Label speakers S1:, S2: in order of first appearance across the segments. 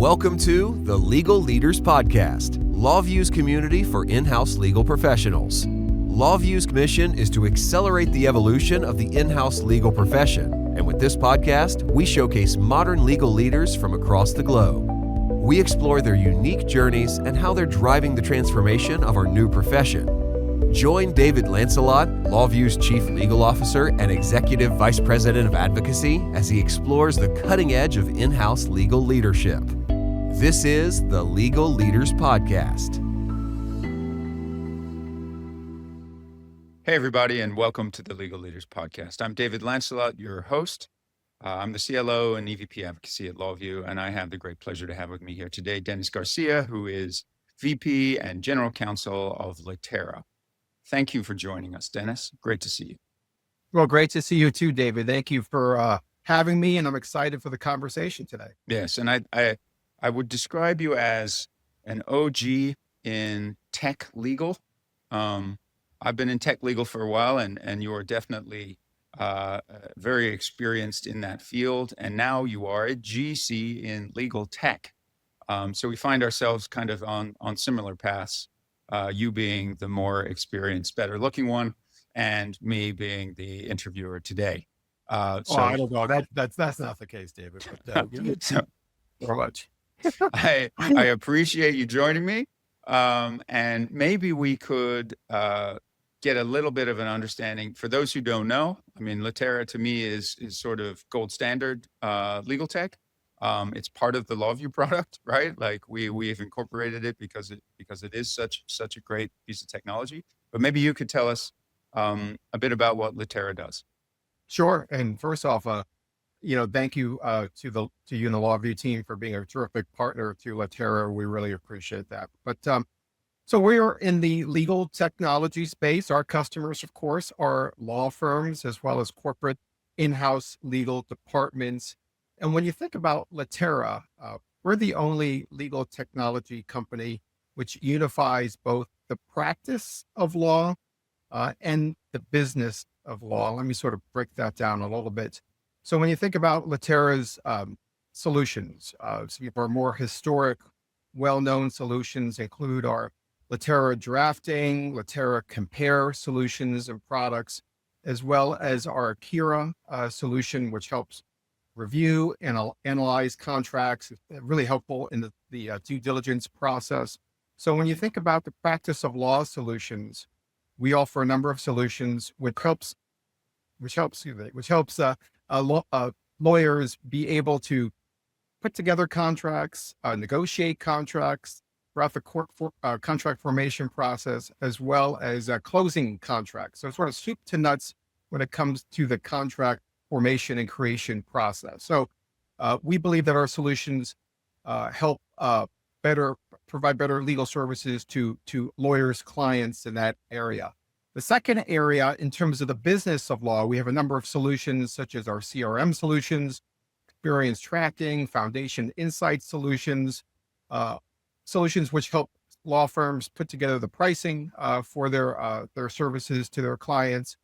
S1: Welcome to the Legal Leaders Podcast, LawVu's community for in-house legal professionals. LawVu's mission is to accelerate the evolution of the in-house legal profession, and with this podcast, we showcase modern legal leaders from across the globe. We explore their unique journeys and how they're driving the transformation of our new profession. Join David Lancelot, LawVu's Chief Legal Officer and Executive Vice President of Advocacy, as he explores the cutting edge of in-house legal leadership. This is the Legal Leaders Podcast.
S2: Hey, everybody, and welcome to the Legal Leaders Podcast. I'm David Lancelot, your host. I'm the CLO and EVP Advocacy at LawVu, and I have the great pleasure to have with me here today Dennis Garcia, who is VP and General Counsel of Litera. Thank you for joining us, Dennis. Great to see you.
S3: Well, great to see you too, David. Thank you for having me, and I'm excited for the conversation today.
S2: Yes, and I would describe you as an OG in tech legal. I've been in tech legal for a while, and you are definitely very experienced in that field. And now you are a GC in legal tech. So we find ourselves kind of on similar paths, you being the more experienced, better looking one, and me being the interviewer today.
S3: I don't know. That's not the case, David. But so much.
S2: I appreciate you joining me. And maybe we could get a little bit of an understanding. For those who don't know, I mean, Litera to me is sort of gold standard legal tech. It's part of the LawVu product, right? Like we've incorporated it because it is such a great piece of technology. But maybe you could tell us a bit about what Litera does.
S3: Sure. And first off, thank you to you and the LawVu team for being a terrific partner to Litera. We really appreciate that. But so we are in the legal technology space. Our customers, of course, are law firms as well as corporate in-house legal departments. And when you think about Litera, we're the only legal technology company which unifies both the practice of law and the business of law. Let me sort of break that down a little bit. So when you think about Litera's solutions, some of our more historic, well-known solutions include our Litera Drafting, Litera Compare solutions and products, as well as our Kira solution, which helps review and analyze contracts, really helpful in the due diligence process. So when you think about the practice of law solutions, we offer a number of solutions which helps lawyers be able to put together contracts, negotiate contracts throughout the contract formation process, as well as closing contracts. So it's sort of soup to nuts when it comes to the contract formation and creation process. So we believe that our solutions help provide better legal services to lawyers, clients in that area. The second area, in terms of the business of law, we have a number of solutions such as our CRM solutions, experience tracking, foundation insight solutions, solutions which help law firms put together the pricing for their services to their clients.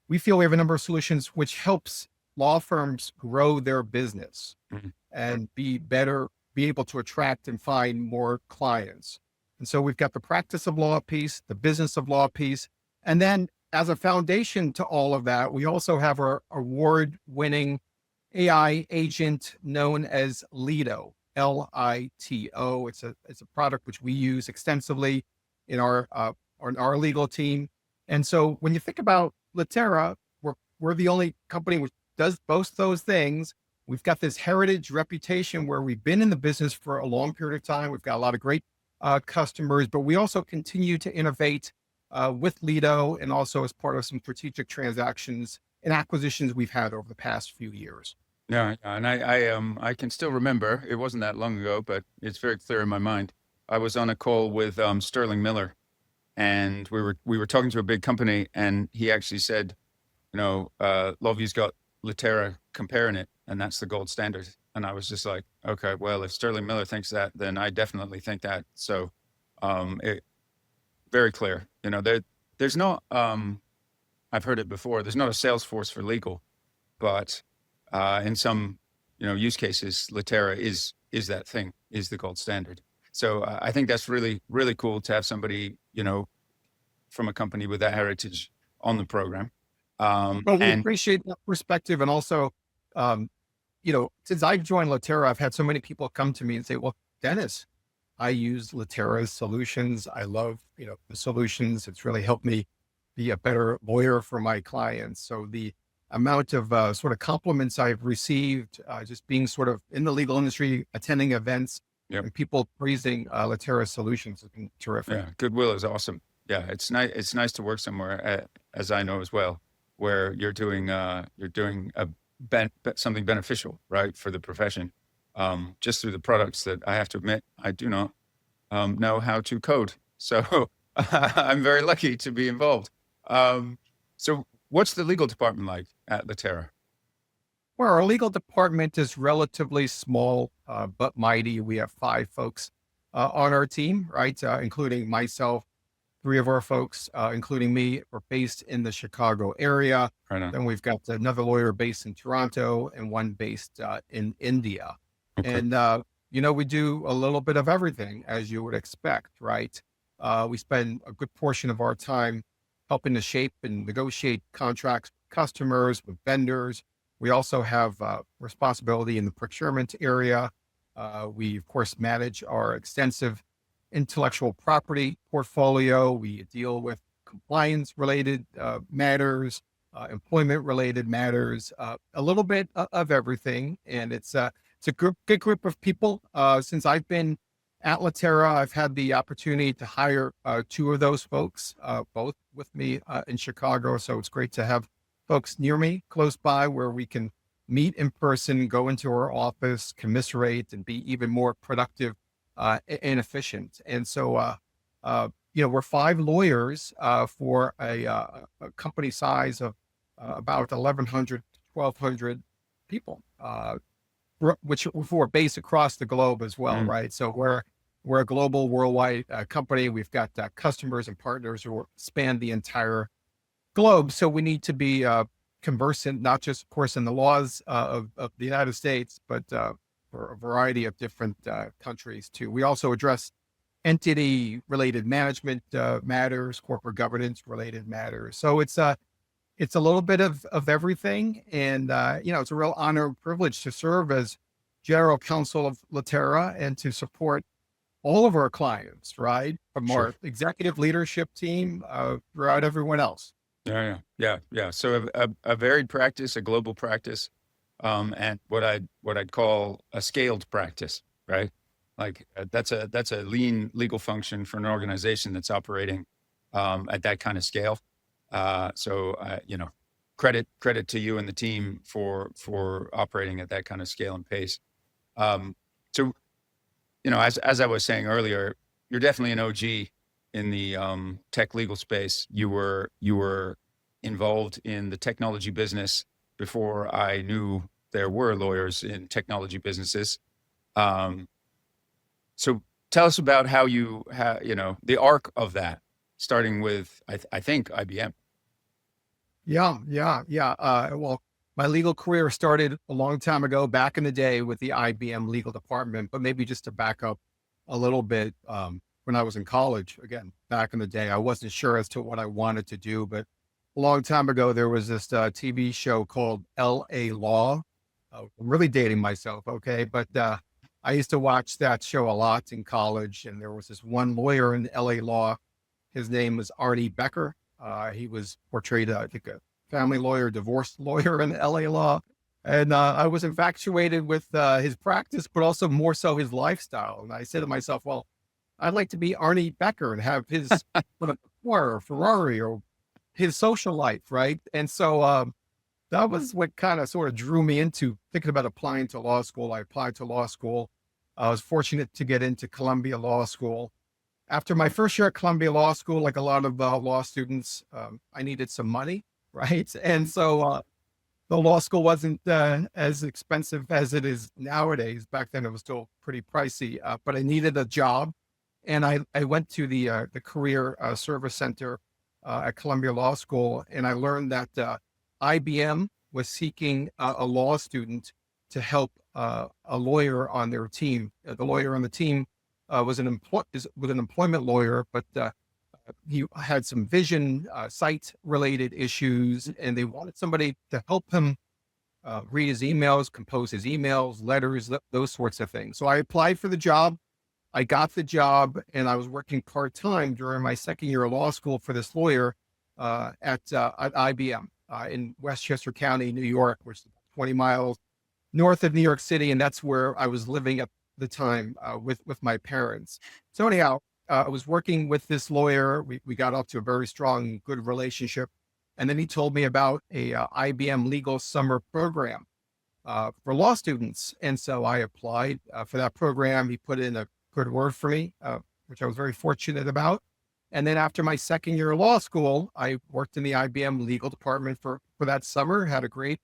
S3: We feel we have a number of solutions which helps law firms grow their business and be able to attract and find more clients. And so we've got the practice of law piece, the business of law piece. And then as a foundation to all of that, we also have our award-winning AI agent known as Lito, Lito. It's a product which we use extensively in our legal team. And so when you think about Litera, we're the only company which does both those things. We've got this heritage reputation where we've been in the business for a long period of time. We've got a lot of great customers, but we also continue to innovate with Lito, and also as part of some strategic transactions and acquisitions we've had over the past few years.
S2: Yeah, and I can still remember, it wasn't that long ago, but it's very clear in my mind. I was on a call with Sterling Miller, and we were talking to a big company, and he actually said, LawVu's got Litera Compare in it, and that's the gold standard. And I was just like, okay, well, if Sterling Miller thinks that, then I definitely think that. So very clear. There's not, I've heard it before, there's not a Salesforce for legal, but in some use cases, Litera is is that thing, is the gold standard. So I think that's really, really cool to have somebody, from a company with that heritage on the program.
S3: Well, we
S2: And
S3: appreciate that perspective. And also, um, since I've joined Litera, I've had so many people come to me and say, well, Dennis, I use Litera's solutions. I love, the solutions. It's really helped me be a better lawyer for my clients. So the amount of sort of compliments I've received, just being sort of in the legal industry, attending events,
S2: Yep.
S3: and people praising Litera's solutions has been terrific.
S2: yeah, goodwill is awesome. Yeah, it's nice. It's nice to work somewhere, as I know as well, where you're doing something beneficial, right, for the profession. Just through the products that I have to admit, I do not know how to code. So I'm very lucky to be involved. So what's the legal department like at Litera?
S3: Well, our legal department is relatively small, but mighty. We have 5 folks on our team, right? Including myself. 3 of our folks, including me, are based in the Chicago area.
S2: Right on.
S3: Then we've got another lawyer based in Toronto and one based in India.
S2: Okay.
S3: And, we do a little bit of everything, as you would expect, right? We spend a good portion of our time helping to shape and negotiate contracts with customers, with vendors. We also have responsibility in the procurement area. We, of course, manage our extensive intellectual property portfolio. We deal with compliance-related matters, employment-related matters, a little bit of everything. And it's a good group of people. Since I've been at Litera, I've had the opportunity to hire 2 of those folks, both with me in Chicago. So it's great to have folks near me, close by, where we can meet in person, go into our office, commiserate, and be even more productive and efficient. And so, we're 5 lawyers for a company size of about 1,100, 1,200 people, which are based across the globe as well, right? So we're a global, worldwide company. We've got customers and partners who span the entire globe. So we need to be conversant, not just, of course, in the laws of the United States, but for a variety of different countries too. We also address entity-related management matters, corporate governance-related matters. So it's a little bit of everything, and it's a real honor and privilege to serve as General Counsel of Litera and to support all of our clients, right, from
S2: Sure.
S3: our executive leadership team throughout everyone else.
S2: Yeah. So a varied practice, a global practice, and what I'd call a scaled practice, right? Like that's a lean legal function for an organization that's operating at that kind of scale. So credit to you and the team for operating at that kind of scale and pace. So as I was saying earlier, you're definitely an OG in the tech legal space. You were involved in the technology business before I knew there were lawyers in technology businesses. So tell us about how the arc of that, starting with I think IBM.
S3: Yeah. Well, my legal career started a long time ago, back in the day with the IBM legal department, but maybe just to back up a little bit, when I was in college, again, back in the day, I wasn't sure as to what I wanted to do, but a long time ago, there was this TV show called LA Law. I'm really dating myself, okay? But I used to watch that show a lot in college, and there was this one lawyer in LA Law. His name was Arnie Becker. He was portrayed, I think, a family lawyer, divorce lawyer in LA Law. And I was infatuated with his practice, but also more so his lifestyle. And I said to myself, well, I'd like to be Arnie Becker and have his car or Ferrari or his social life, right? And so that was what kind of sort of drew me into thinking about applying to law school. I applied to law school. I was fortunate to get into Columbia Law School. After my first year at Columbia Law School, like a lot of law students, I needed some money, right? And so the law school wasn't as expensive as it is nowadays. Back then, it was still pretty pricey, but I needed a job. And I went to the Career Service Center at Columbia Law School, and I learned that IBM was seeking a law student to help a lawyer on their team. The lawyer on the team was an employment lawyer, but he had some vision, sight related issues, and they wanted somebody to help him read his emails, compose his emails, letters, those sorts of things. So I applied for the job. I got the job, and I was working part-time during my second year of law school for this lawyer at IBM in Westchester County, New York, which is 20 miles north of New York City. And that's where I was living at the time with my parents. So anyhow, I was working with this lawyer. We got off to a very strong, good relationship. And then he told me about a IBM legal summer program for law students. And so I applied for that program. He put in a good word for me, which I was very fortunate about. And then after my second year of law school, I worked in the IBM legal department for that summer, had a great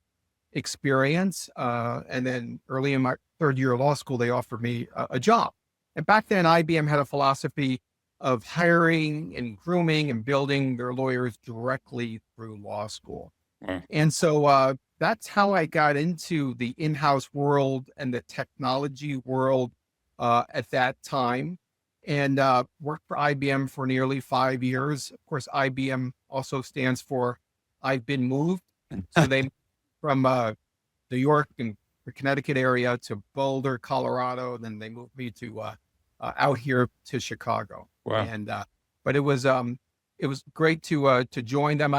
S3: experience. And then early in my third year of law school, they offered me a job. And back then, IBM had a philosophy of hiring and grooming and building their lawyers directly through law school. And so that's how I got into the in-house world and the technology world at that time, and worked for IBM for nearly 5 years. Of course, IBM also stands for I've been moved. So they from New York and the Connecticut area to Boulder, Colorado. Then they moved me to out here to Chicago.
S2: Wow.
S3: And but it was great to join them.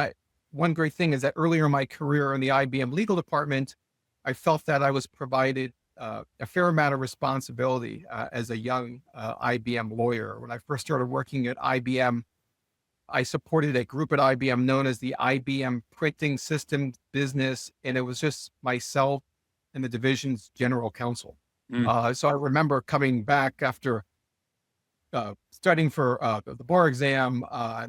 S3: One great thing is that earlier in my career in the IBM legal department, I felt that I was provided a fair amount of responsibility as a young IBM lawyer. When I first started working at IBM, I supported a group at IBM known as the IBM Printing Systems Business, and it was just myself and the division's General Counsel. So I remember coming back after studying for the bar exam. I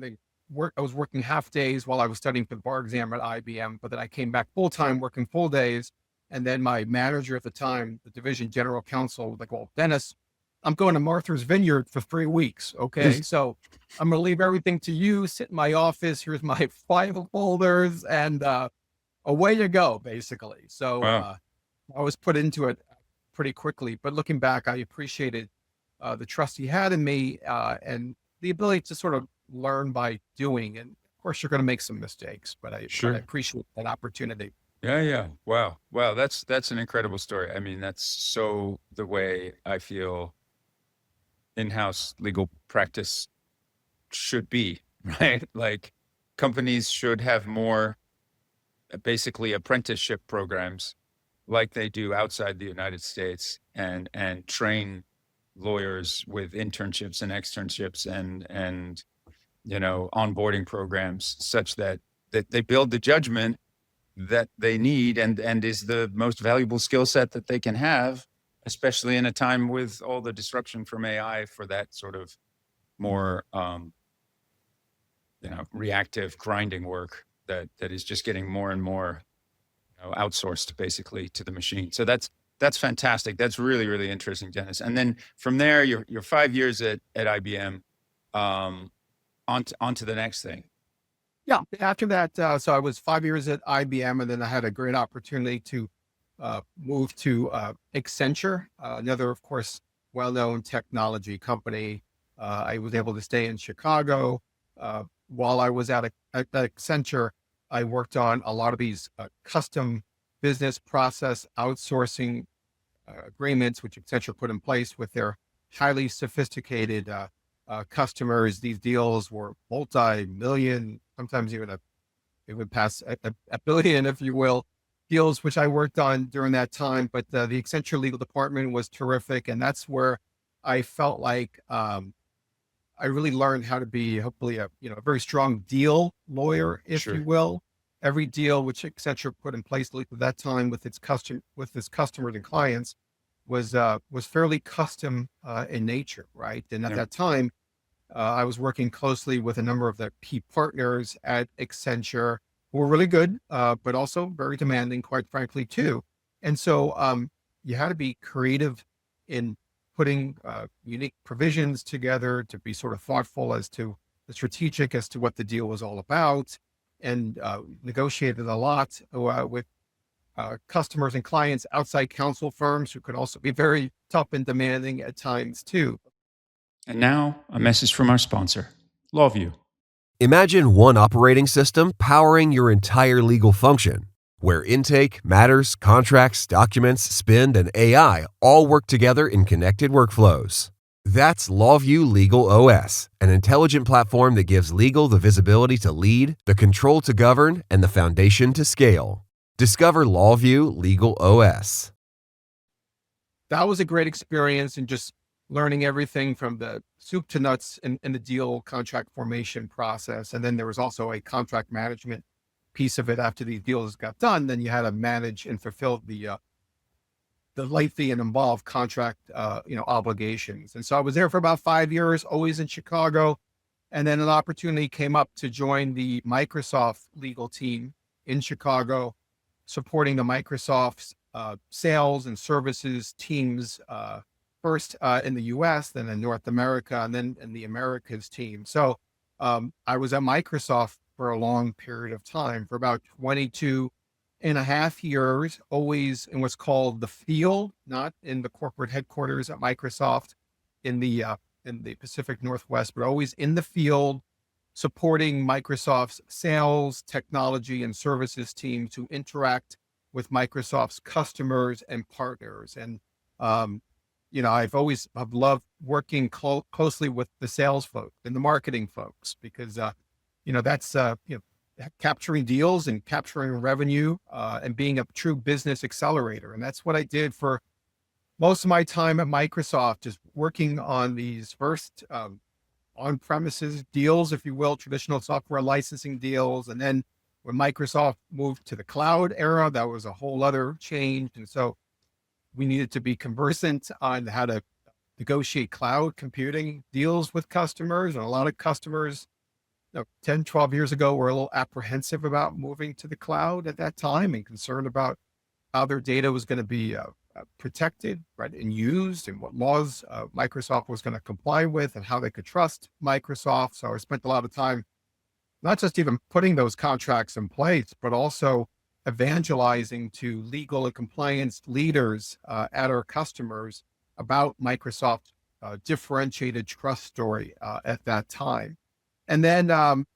S3: was working half days while I was studying for the bar exam at IBM, but then I came back full time working full days. And then my manager at the time, the division General Counsel, was like, well, Dennis, I'm going to Martha's Vineyard for 3 weeks. Okay. So I'm going to leave everything to you, sit in my office. Here's my file folders, and away you go, basically. So
S2: Wow.
S3: I was put into it pretty quickly, but looking back, I appreciated the trust he had in me and the ability to sort of learn by doing. And of course, you're going to make some mistakes, but I appreciate that opportunity.
S2: Yeah. Wow. That's an incredible story. I mean, that's so the way I feel in-house legal practice should be, right? Like companies should have more basically apprenticeship programs like they do outside the United States, and train lawyers with internships and externships and onboarding programs such that they build the judgment that they need and is the most valuable skill set that they can have, especially in a time with all the disruption from AI for that sort of more reactive grinding work that is just getting more and more outsourced basically to the machine. So that's fantastic. That's really, really interesting, Dennis. And then from there, you're 5 years at IBM, on to the next thing.
S3: Yeah. After that, so I was 5 years at IBM, and then I had a great opportunity to move to Accenture, another, of course, well-known technology company. I was able to stay in Chicago. While I was at Accenture, I worked on a lot of these custom business process outsourcing agreements, which Accenture put in place with their highly sophisticated customers. These deals were multi-million, sometimes even it would pass a billion, if you will, deals, which I worked on during that time. But the Accenture legal department was terrific. And that's where I felt like I really learned how to be hopefully a very strong deal lawyer, if you will. Every deal which Accenture put in place at that time with its customers and clients was fairly custom in nature, right? And at that time, I was working closely with a number of the key partners at Accenture who were really good, but also very demanding, quite frankly, too. And so you had to be creative in putting unique provisions together to be sort of thoughtful as to the strategic as to what the deal was all about, and negotiated a lot with customers and clients, outside counsel firms who could also be very tough and demanding at times too.
S2: And now, a message from our sponsor, LawVu.
S1: Imagine one operating system powering your entire legal function, where intake, matters, contracts, documents, spend, and AI all work together in connected workflows. That's LawVu Legal OS, an intelligent platform that gives legal the visibility to lead, the control to govern, and the foundation to scale. Discover LawVu Legal OS.
S3: That was a great experience, and just learning everything from the soup to nuts in the deal contract formation process. And then there was also a contract management piece of it after these deals got done. Then you had to manage and fulfill the lengthy and involved contract, obligations. And so I was there for about 5 years, always in Chicago. And then an opportunity came up to join the Microsoft legal team in Chicago, supporting the Microsoft's sales and services teams, first in the US, then in North America, and then in the Americas team. So I was at Microsoft for a long period of time, for about 22 and a half years, always in what's called the field, not in the corporate headquarters at Microsoft in the Pacific Northwest, but always in the field, supporting Microsoft's sales, technology, and services team to interact with Microsoft's customers and partners. And I've loved working closely with the sales folks and the marketing folks, because that's capturing deals and capturing revenue, and being a true business accelerator. And that's what I did for most of my time at Microsoft, just working on these first on-premises deals, if you will, traditional software licensing deals. And then when Microsoft moved to the cloud era, that was a whole other change. And so we needed to be conversant on how to negotiate cloud computing deals with customers. And a lot of customers 10, 12 years ago were a little apprehensive about moving to the cloud at that time, and concerned about how their data was going to be protected, right, and used, and what laws Microsoft was going to comply with, and how they could trust Microsoft. So I spent a lot of time not just even putting those contracts in place, but also evangelizing to legal and compliance leaders at our customers about Microsoft's differentiated trust story at that time. And then,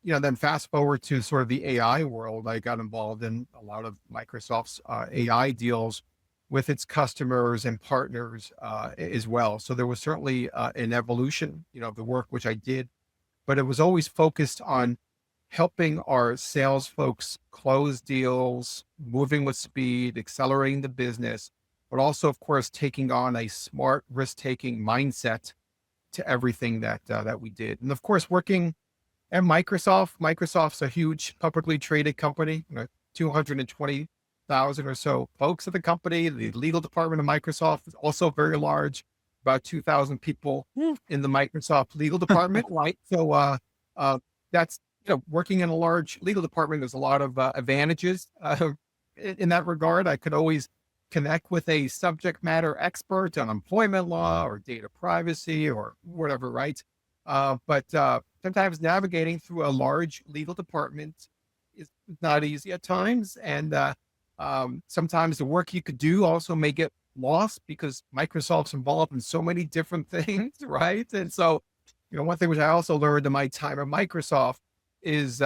S3: then fast forward to sort of the AI world, I got involved in a lot of Microsoft's AI deals with its customers and partners as well. So there was certainly an evolution, of the work which I did, but it was always focused on helping our sales folks close deals, moving with speed, accelerating the business, but also, of course, taking on a smart risk-taking mindset to everything that we did. And of course, working at Microsoft's a huge publicly traded company, 220,000 or so folks at the company. The legal department of Microsoft is also very large, about 2,000 people in the Microsoft legal department, right? So that's, working in a large legal department, there's a lot of advantages in that regard. I could always connect with a subject matter expert on employment law or data privacy or whatever, right? But sometimes navigating through a large legal department is not easy at times. And sometimes the work you could do also may get lost because Microsoft's involved in so many different things, right? And so, one thing which I also learned in my time at Microsoft is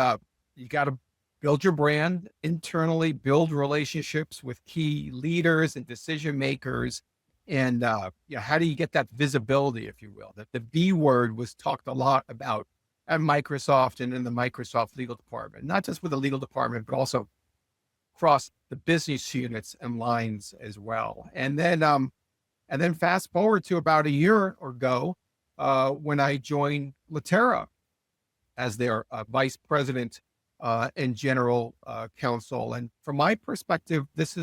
S3: you got to build your brand internally, build relationships with key leaders and decision makers. And how do you get that visibility, if you will? That the V word was talked a lot about at Microsoft and in the Microsoft legal department, not just with the legal department, but also across the business units and lines as well. And then fast forward to about a year ago, when I joined Litera as their vice president and general counsel. And from my perspective, this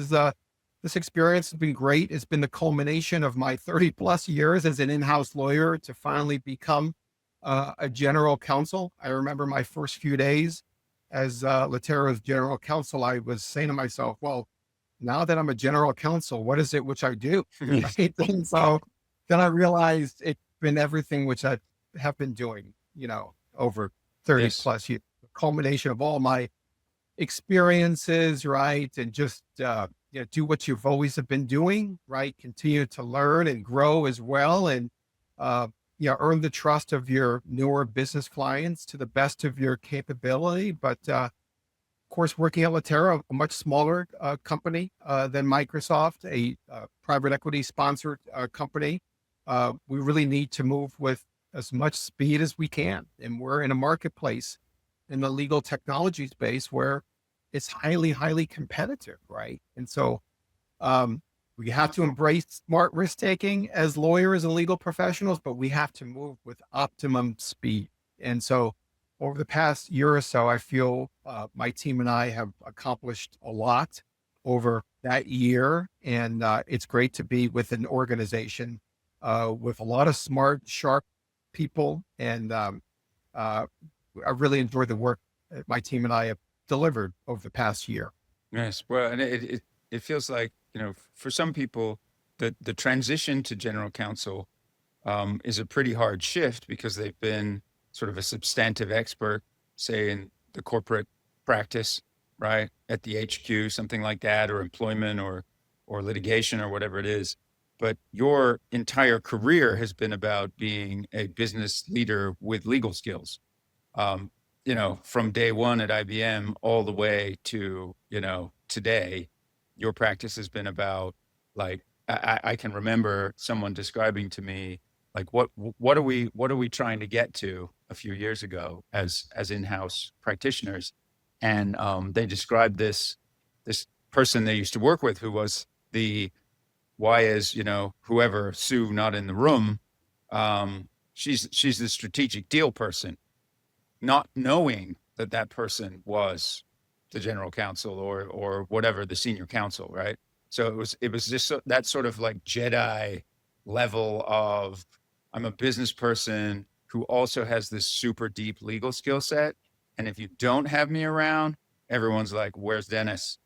S3: experience has been great. It's been the culmination of my 30 plus years as an in-house lawyer to finally become a general counsel. I remember my first few days as Litera's general counsel, I was saying to myself, well, now that I'm a general counsel, what is it which I do? Right? And so then I realized it's been everything which I have been doing, over 30 plus years, the culmination of all my experiences, right? And just do what you've always have been doing, right? Continue to learn and grow as well, and earn the trust of your newer business clients to the best of your capability. But of course, working at Litera, a much smaller company than Microsoft, a private equity sponsored company, we really need to move with as much speed as we can. And we're in a marketplace in the legal technology space where it's highly, highly competitive, right? And so we have to embrace smart risk taking as lawyers and legal professionals, but we have to move with optimum speed. And so over the past year or so, I feel my team and I have accomplished a lot over that year. And it's great to be with an organization with a lot of smart, sharp people. And I really enjoyed the work that my team and I have delivered over the past year.
S2: Yes. Well, and it feels like, for some people, the transition to general counsel is a pretty hard shift because they've been sort of a substantive expert, say in the corporate practice, right? At the HQ, something like that, or employment or litigation or whatever it is. But your entire career has been about being a business leader with legal skills. From day one at IBM all the way to, today, your practice has been about, like, I can remember someone describing to me, like, what are we trying to get to a few years ago as in-house practitioners. And they described this person they used to work with who was why is, whoever, Sue, not in the room, she's the strategic deal person, not knowing that person was the general counsel or whatever, the senior counsel, right? So it was just that sort of like Jedi level of, I'm a business person who also has this super deep legal skill set. And if you don't have me around, everyone's like, where's Dennis?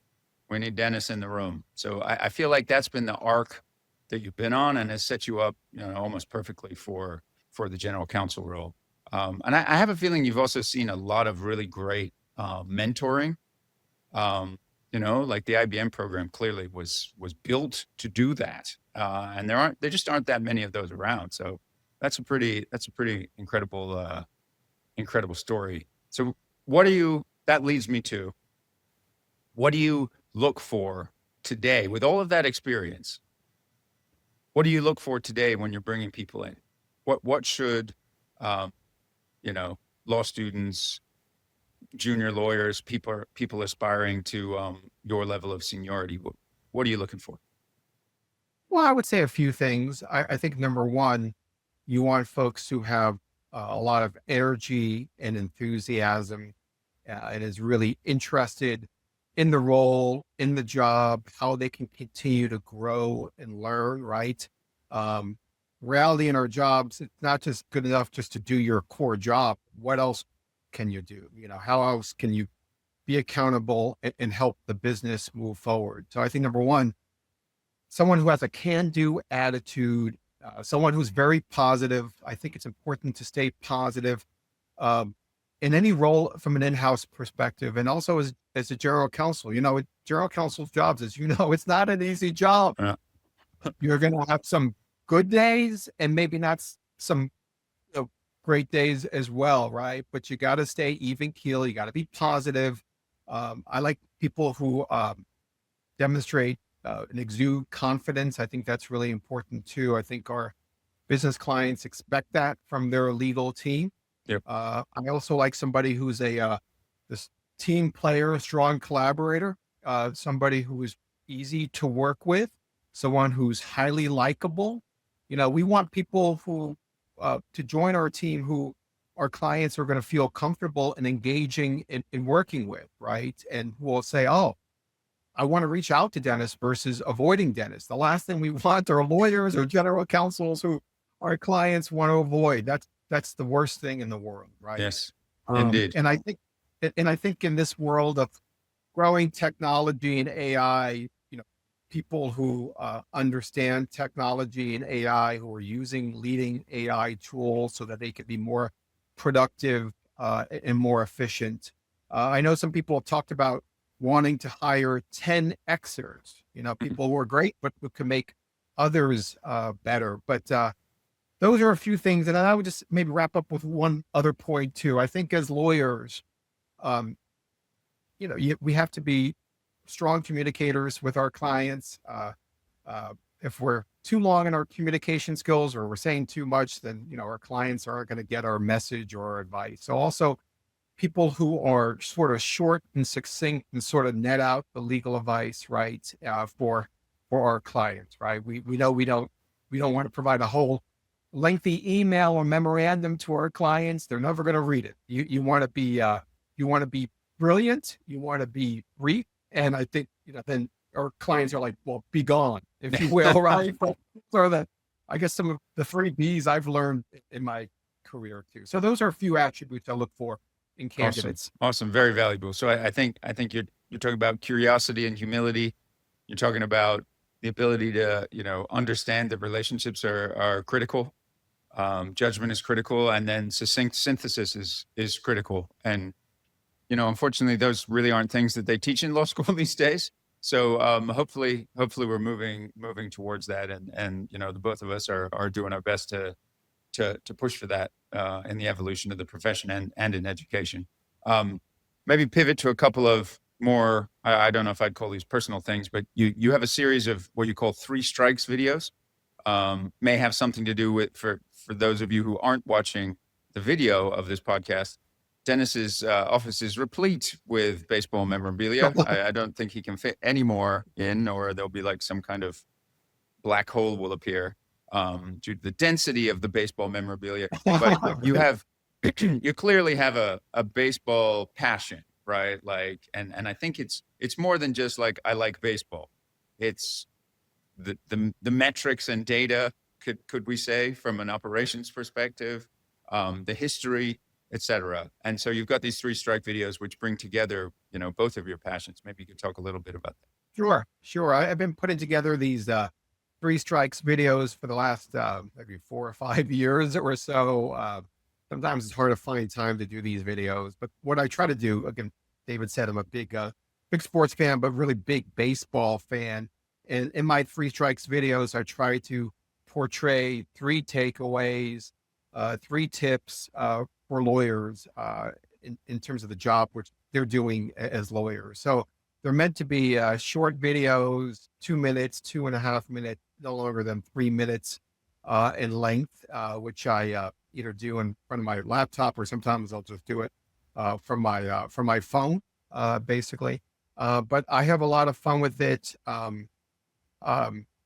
S2: We need Dennis in the room. So I feel like that's been the arc that you've been on and has set you up, almost perfectly for the general counsel role. And I have a feeling you've also seen a lot of really great mentoring. Like the IBM program clearly was built to do that. And there just aren't that many of those around. So that's a pretty incredible story. So that leads me to, what do you look for today with all of that experience? What do you look for today when you're bringing people in? What should, law students, junior lawyers, people aspiring to your level of seniority, what are you looking for?
S3: Well, I would say a few things. I think number one, you want folks who have a lot of energy and enthusiasm and is really interested in the role, in the job, how they can continue to grow and learn, right? Reality in our jobs, it's not just good enough just to do your core job. What else can you do? How else can you be accountable and help the business move forward? So I think number one, someone who has a can-do attitude, someone who's very positive. I think it's important to stay positive in any role from an in-house perspective, and also as a general counsel. General counsel's jobs, as it's not an easy job.
S2: Yeah.
S3: You're going to have some good days and maybe not some great days as well, right? But you got to stay even keel. You got to be positive. I like people who demonstrate and exude confidence. I think that's really important too. I think our business clients expect that from their legal team.
S2: Yep.
S3: I also like somebody who's this team player, a strong collaborator, somebody who is easy to work with, someone who's highly likable. We want people who to join our team who our clients are going to feel comfortable and engaging in working with, right? And who will say, oh, I want to reach out to Dennis versus avoiding Dennis. The last thing we want are lawyers or general counsels who our clients want to avoid. That's the worst thing in the world, right?
S2: Yes, indeed.
S3: And I think in this world of growing technology and AI, people who understand technology and AI, who are using leading AI tools so that they can be more productive and more efficient. I know some people have talked about wanting to hire 10 Xers, People who are great, but who can make others better. But those are a few things. And I would just maybe wrap up with one other point too. I think as lawyers, um, we have to be strong communicators with our clients. If we're too long in our communication skills or we're saying too much, then, our clients aren't going to get our message or our advice. So also people who are sort of short and succinct and sort of net out the legal advice, right? For our clients, right? We know we don't want to provide a whole lengthy email or memorandum to our clients. They're never going to read it. You want to be brilliant. You want to be brief. And I think, then our clients are like, well, be gone, if you will, right? So I guess some of the 3 B's I've learned in my career too. So those are a few attributes I look for in candidates.
S2: Awesome. Very valuable. So I think you're talking about curiosity and humility. You're talking about the ability to, understand that relationships are critical. Judgment is critical, and then succinct synthesis is critical. And, unfortunately, those really aren't things that they teach in law school these days. So hopefully we're moving towards that, and the both of us are doing our best to push for that in the evolution of the profession and in education. Maybe pivot to a couple of more, I don't know if I'd call these personal things, but you have a series of what you call 3 strikes videos. May have something to do with, for those of you who aren't watching the video of this podcast, Dennis's office is replete with baseball memorabilia. I don't think he can fit any more in, or there'll be like some kind of black hole will appear due to the density of the baseball memorabilia. But you clearly have a baseball passion, right? Like, and I think it's more than just like, I like baseball. It's the metrics and data, could we say, from an operations perspective, the history, etc. And so you've got these 3 strike videos which bring together, both of your passions. Maybe you could talk a little bit about that.
S3: Sure. I've been putting together these 3 strikes videos for the last maybe 4 or 5 years or so. Sometimes it's hard to find time to do these videos, but what I try to do, again, David said I'm a big sports fan, but really big baseball fan. And in my 3 strikes videos, I try to portray 3 takeaways, 3 tips for lawyers in terms of the job which they're doing as lawyers. So they're meant to be short videos, 2 minutes, 2.5 minutes, no longer than 3 minutes in length, which I either do in front of my laptop, or sometimes I'll just do it from my phone, basically. But I have a lot of fun with it. I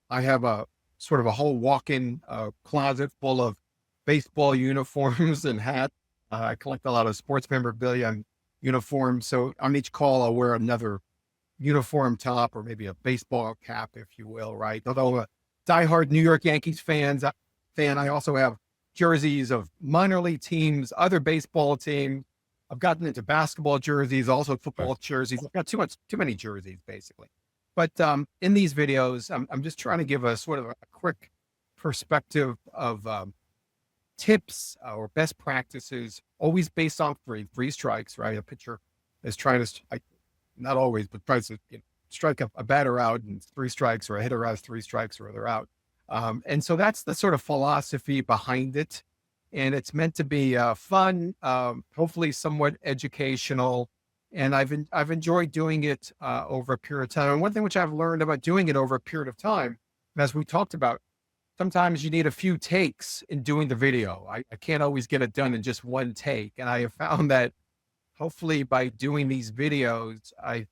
S3: have a sort of a whole walk-in closet full of baseball uniforms and hats. I collect a lot of sports memorabilia and uniforms. So on each call, I'll wear another uniform top, or maybe a baseball cap, if you will, right? Although I'm a diehard New York Yankees fan, I also have jerseys of minor league teams, other baseball teams. I've gotten into basketball jerseys, also football jerseys. I've got too many jerseys, basically. But in these videos, I'm just trying to give a sort of a quick perspective of tips or best practices, always based on 3 strikes, right? A pitcher is trying to, not always, but tries to strike a batter out in 3 strikes, or a hitter has 3 strikes, or they're out. And so that's the sort of philosophy behind it. And it's meant to be fun, hopefully somewhat educational. And I've enjoyed doing it over a period of time. And one thing which I've learned about doing it over a period of time, as we talked about, sometimes you need a few takes in doing the video. I can't always get it done in just one take. And I have found that hopefully by doing these videos, I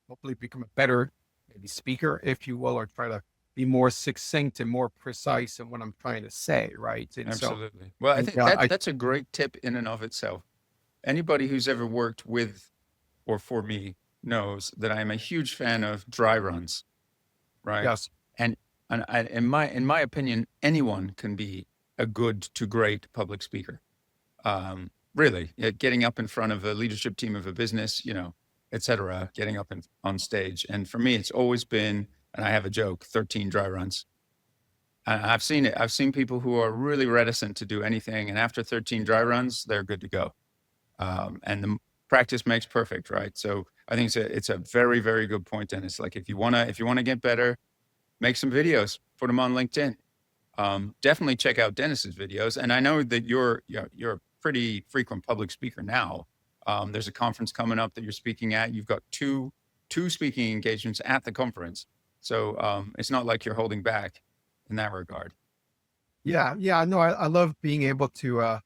S3: hopefully become a better maybe speaker, if you will, or try to be more succinct and more precise in what I'm trying to say, right? And
S2: Absolutely. So, well, I think that's a great tip in and of itself. Anybody who's ever worked with or for me knows that I'm a huge fan of dry runs, right?
S3: Yes.
S2: And in my opinion, anyone can be a good to great public speaker. Really, getting up in front of a leadership team of a business, et cetera, getting up on stage. And for me, it's always been, and I have a joke, 13 dry runs. And I've seen it. I've seen people who are really reticent to do anything, and after 13 dry runs, they're good to go. And the practice makes perfect, right? So I think it's a very, very good point, Dennis. Like if you wanna get better, make some videos, put them on LinkedIn. Definitely check out Dennis's videos. And I know that you're a pretty frequent public speaker now. There's a conference coming up that you're speaking at. You've got two speaking engagements at the conference. So it's not like you're holding back in that regard.
S3: Yeah. Yeah. No, I love being able to,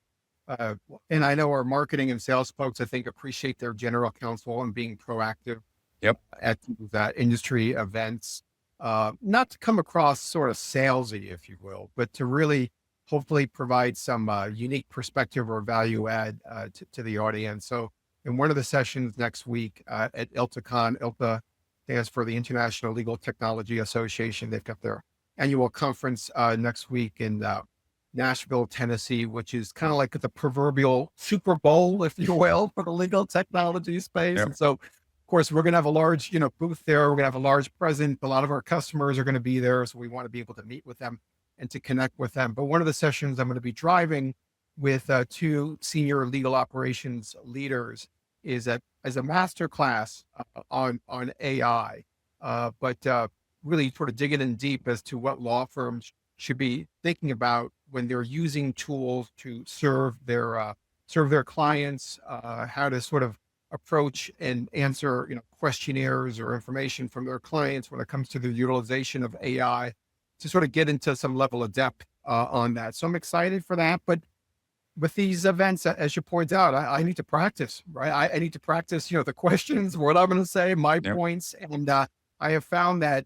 S3: and I know our marketing and sales folks, I think, appreciate their general counsel and being proactive
S2: Yep.
S3: at these industry events, not to come across sort of salesy, if you will, but to really hopefully provide some unique perspective or value add to the audience. So in one of the sessions next week at ILTACon, ILTA stands for the International Legal Technology Association. They've got their annual conference next week in Nashville, Tennessee, which is kind of like the proverbial Super Bowl, if you will, for the legal technology space.
S2: Yep.
S3: And so, of course, we're going to have a large, booth there. We're going to have a large presence. A lot of our customers are going to be there. So we want to be able to meet with them and to connect with them. But one of the sessions I'm going to be driving with two senior legal operations leaders is as a master class on AI, but really sort of digging in deep as to what law firms should be thinking about when they're using tools to serve their clients, how to sort of approach and answer, questionnaires or information from their clients when it comes to the utilization of AI, to sort of get into some level of depth on that. So I'm excited for that. But with these events, as you point out, I need to practice, right? I need to practice, the questions, what I'm going to say, my
S2: Yep.
S3: points. And I have found that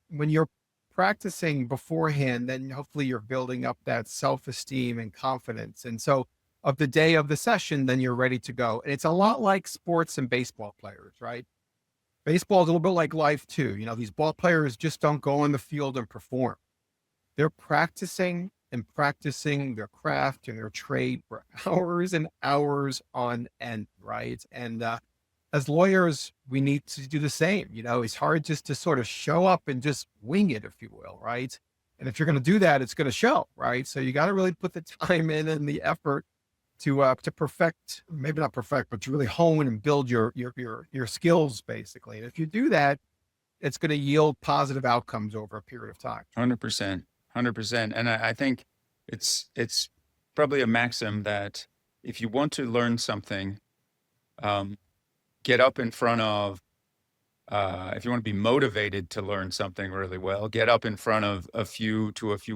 S3: when you're practicing beforehand, then hopefully you're building up that self-esteem and confidence. And so of the day of the session, then you're ready to go. And it's a lot like sports and baseball players, right? Baseball is a little bit like life too. These ball players just don't go on the field and perform. They're practicing and practicing their craft and their trade for hours and hours on end, right? And as lawyers, we need to do the same. It's hard just to sort of show up and just wing it, if you will, right? And if you're going to do that, it's going to show, right? So you got to really put the time in and the effort to perfect, maybe not perfect, but to really hone and build your skills, basically. And if you do that, it's going to yield positive outcomes over a period of time.
S2: 100%. And I think it's probably a maxim that if you want to learn something, get up in front of, if you want to be motivated to learn something really well, get up in front of a few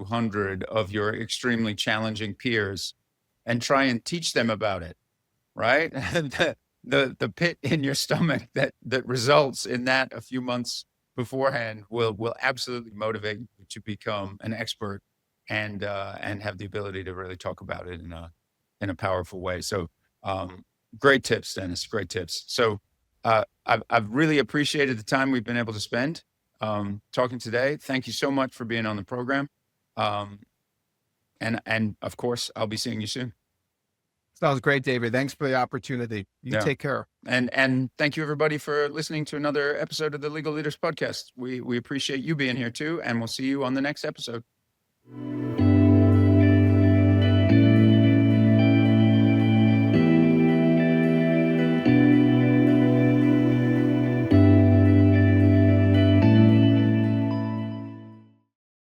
S2: hundred of your extremely challenging peers and try and teach them about it, right? the pit in your stomach that results in that a few months beforehand will absolutely motivate you to become an expert and have the ability to really talk about it in a powerful way. So great tips, Dennis, great tips. So I've really appreciated the time we've been able to spend talking today. Thank you so much for being on the program. And of course, I'll be seeing you soon.
S3: Sounds great, David. Thanks for the opportunity. You take care.
S2: And thank you, everybody, for listening to another episode of the Legal Leaders Podcast. We appreciate you being here too, and we'll see you on the next episode.